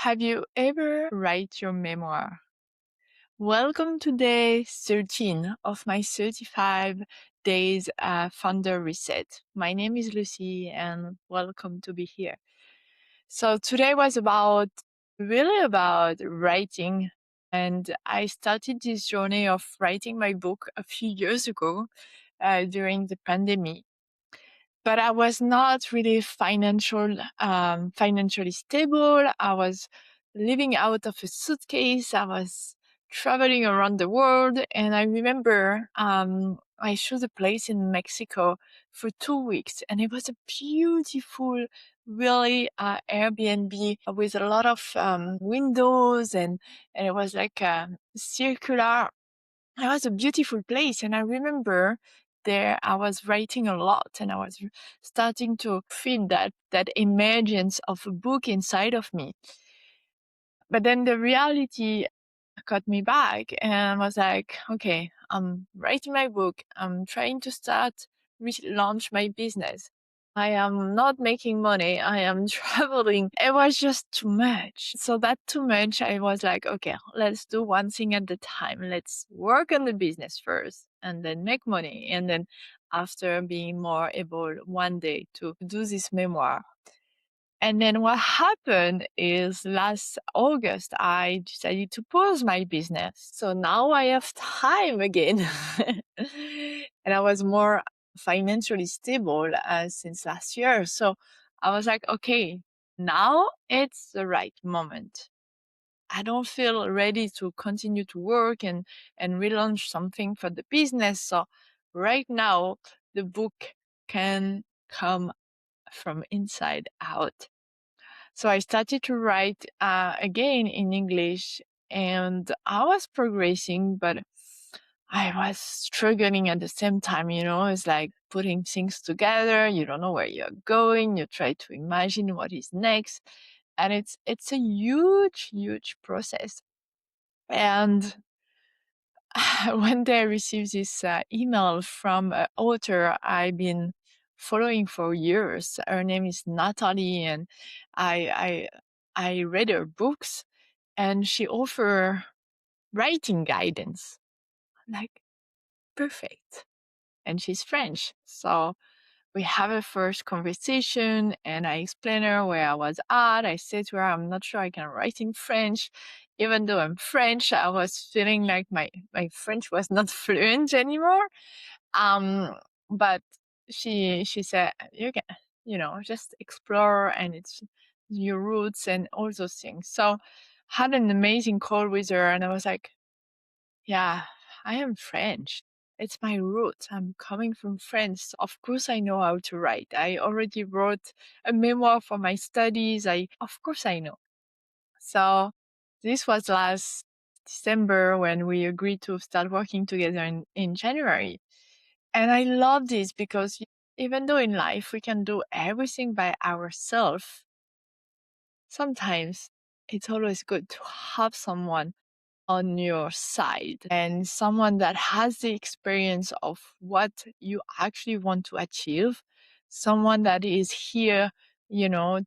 Have you ever write your memoir? Welcome to day 13 of my 35 days founder reset. My name is Lucie and welcome to be here. So today was really about writing, and I started this journey of writing my book a few years ago during the pandemic. But I was not really financially stable. I was living out of a suitcase. I was traveling around the world. And I remember I chose a place in Mexico for 2 weeks. And it was a beautiful, really Airbnb with a lot of windows. And it was like circular. It was a beautiful place. And I remember there I was writing a lot, and I was starting to feel that emergence of a book inside of me. But then the reality got me back and was like, okay, I'm writing my book. I'm trying to launch my business. I am not making money. I am traveling. It was just too much. So that too much, I was like, okay, let's do one thing at a time. Let's work on the business first and then make money. And then after being more able one day to do this memoir. And then what happened is last August, I decided to pause my business. So now I have time again. And I was more financially stable since last year. So I was like, okay, now it's the right moment. I don't feel ready to continue to work and relaunch something for the business. So right now, the book can come from inside out. So I started to write again in English, and I was progressing, but I was struggling at the same time. It's like putting things together. You don't know where you're going. You try to imagine what is next, and it's a huge, huge process. And one day I received this email from an author I've been following for years. Her name is Natalie, and I read her books, and she offered writing guidance. Like, perfect. And she's French, so we have a first conversation, and I explain her where I was at. I said to her, I'm not sure I can write in French. Even though I'm French, I was feeling like my French was not fluent anymore. But she said, you can, just explore, and it's your roots and all those things. So had an amazing call with her, and I was like, yeah, I am French. It's my roots. I'm coming from France. Of course, I know how to write. I already wrote a memoir for my studies. Of course, I know. So this was last December when we agreed to start working together in January. And I love this because even though in life we can do everything by ourselves, sometimes it's always good to have someone on your side and someone that has the experience of what you actually want to achieve, someone that is here, to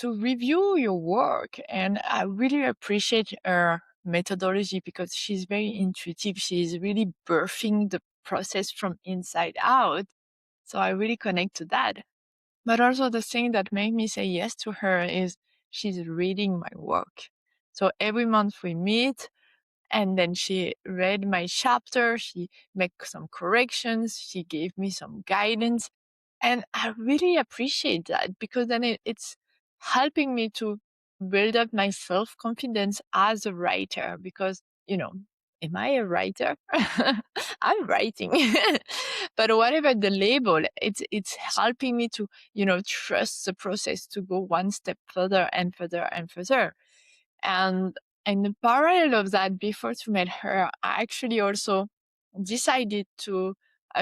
review your work. And I really appreciate her methodology because she's very intuitive. She's really birthing the process from inside out. So I really connect to that. But also the thing that made me say yes to her is she's reading my work. So every month we meet, and then she read my chapter, she made some corrections, she gave me some guidance. And I really appreciate that because then it's helping me to build up my self-confidence as a writer because, am I a writer? I'm writing. But whatever the label, it's helping me to, trust the process to go one step further and further and further. And in parallel of that, before to meet her, I actually also decided to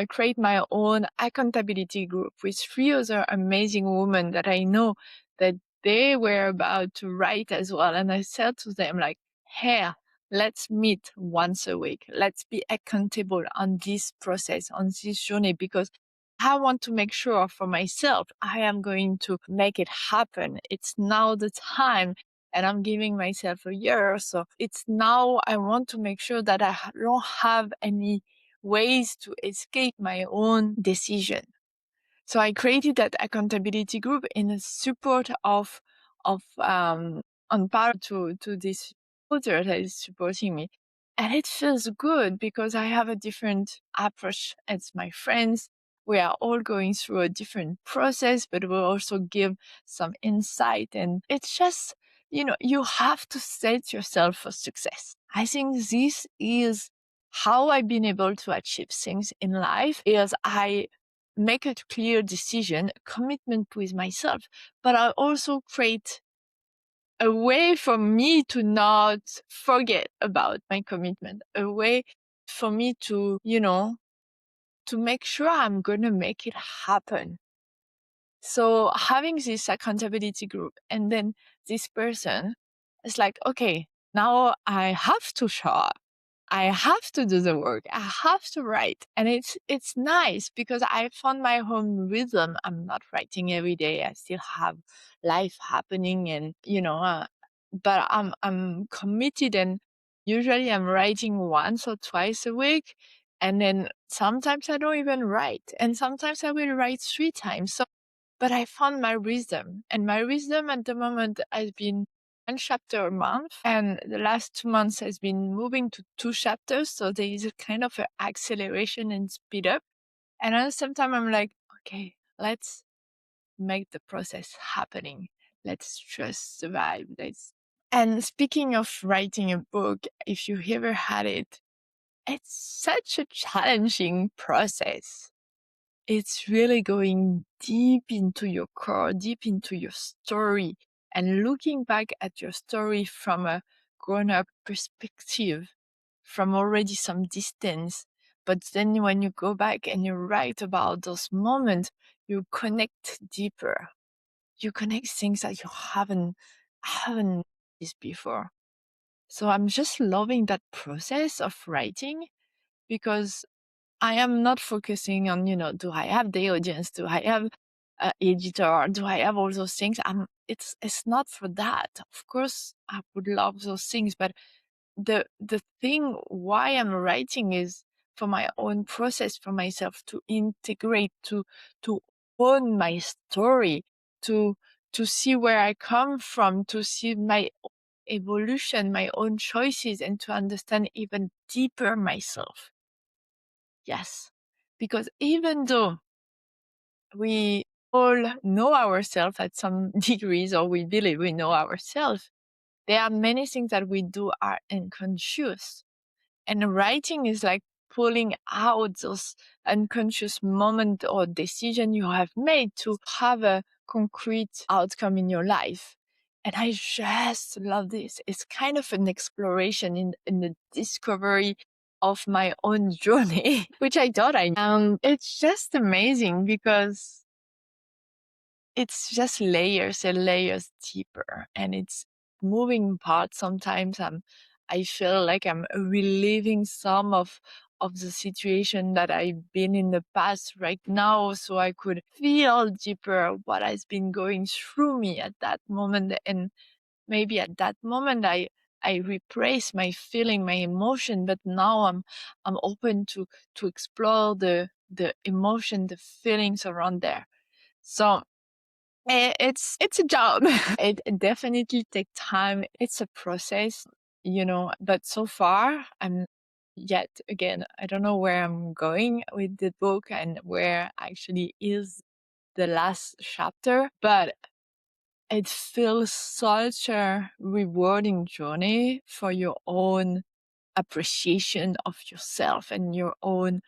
create my own accountability group with 3 other amazing women that I know that they were about to write as well. And I said to them, like, hey, let's meet once a week. Let's be accountable on this process, on this journey, because I want to make sure for myself, I am going to make it happen. It's now the time. And I'm giving myself a year. So it's now I want to make sure that I don't have any ways to escape my own decision. So I created that accountability group in support of on par to this tutor that is supporting me. And it feels good because I have a different approach as my friends. We are all going through a different process, but we'll also give some insight. And it's just, you have to set yourself for success. I think this is how I've been able to achieve things in life is I make a clear decision, a commitment with myself, but I also create a way for me to not forget about my commitment, a way for me to, to make sure I'm going to make it happen. So having this accountability group and then this person is like, okay, now I have to show up. I have to do the work. I have to write. And it's nice because I found my own rhythm. I'm not writing every day. I still have life happening and, but I'm committed and usually I'm writing once or twice a week. And then sometimes I don't even write. And sometimes I will write 3 times. So, but I found my rhythm and my rhythm at the moment has been 1 chapter a month, and the last 2 months has been moving to 2 chapters, so there is a kind of an acceleration and speed up. And at the same time, I'm like, okay, let's make the process happening. Let's just survive. And speaking of writing a book, if you ever had it, it's such a challenging process. It's really going deep into your core, deep into your story, and looking back at your story from a grown-up perspective, from already some distance. But then when you go back and you write about those moments, you connect deeper. You connect things that you haven't noticed before. So I'm just loving that process of writing because I am not focusing on, do I have the audience? Do I have an editor? Do I have all those things? It's not for that. Of course, I would love those things, but the thing why I'm writing is for my own process, for myself to integrate, to own my story, to see where I come from, to see my evolution, my own choices, and to understand even deeper myself. Yes, because even though we all know ourselves at some degrees, or we believe we know ourselves, there are many things that we do are unconscious. And writing is like pulling out those unconscious moment or decision you have made to have a concrete outcome in your life. And I just love this. It's kind of an exploration in the discovery of my own journey, which I thought it's just amazing because it's just layers and layers deeper, and it's moving parts. Sometimes I feel like I'm reliving some of the situation that I've been in the past right now, so I could feel deeper what has been going through me at that moment. And maybe at that moment I repress my feeling, my emotion, but now I'm open to explore the emotion, the feelings around there. So it's a job. It definitely takes time. It's a process, but so far I'm yet again, I don't know where I'm going with the book and where actually is the last chapter, but it feels such a rewarding journey for your own appreciation of yourself and your own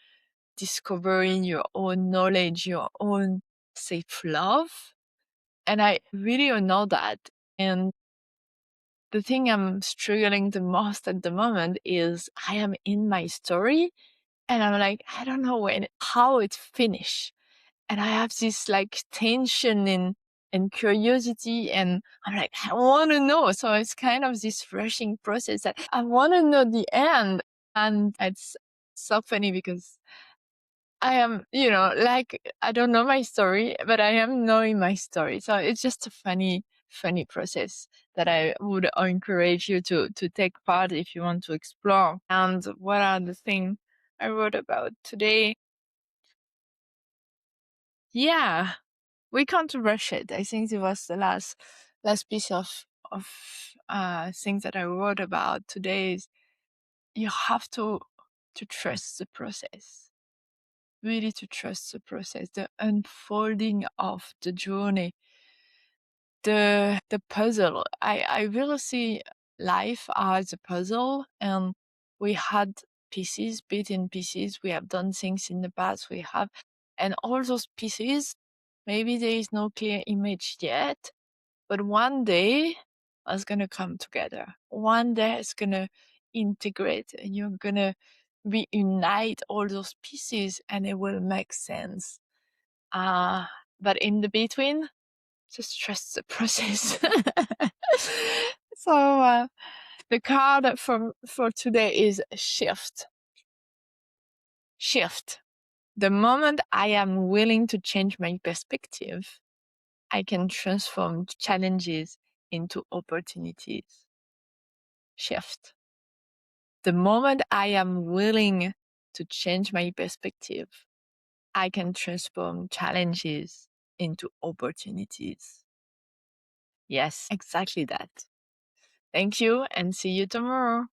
discovering your own knowledge, your own self-love. And I really know that. And the thing I'm struggling the most at the moment is I am in my story and I'm like, I don't know how it's finished. And I have this like tension and curiosity, and I'm like, I want to know. So it's kind of this rushing process that I want to know the end. And it's so funny because I am, like, I don't know my story, but I am knowing my story. So it's just a funny process that I would encourage you to take part if you want to explore. And what are the things I wrote about today? Yeah, we can't rush it. I think it was the last piece of things that I wrote about today. Is you have to trust the process. Really to trust the process, the unfolding of the journey, the puzzle. I really see life as a puzzle, and we had pieces, bit in pieces. We have done things in the past. And all those pieces, maybe there is no clear image yet, but one day it's gonna come together. One day it's gonna integrate, and you're gonna reunite all those pieces, and it will make sense. But in the between, just trust the process. So the card for today is shift. Shift. The moment I am willing to change my perspective, I can transform challenges into opportunities. Shift. The moment I am willing to change my perspective, I can transform challenges into opportunities. Yes, exactly that. Thank you, and see you tomorrow.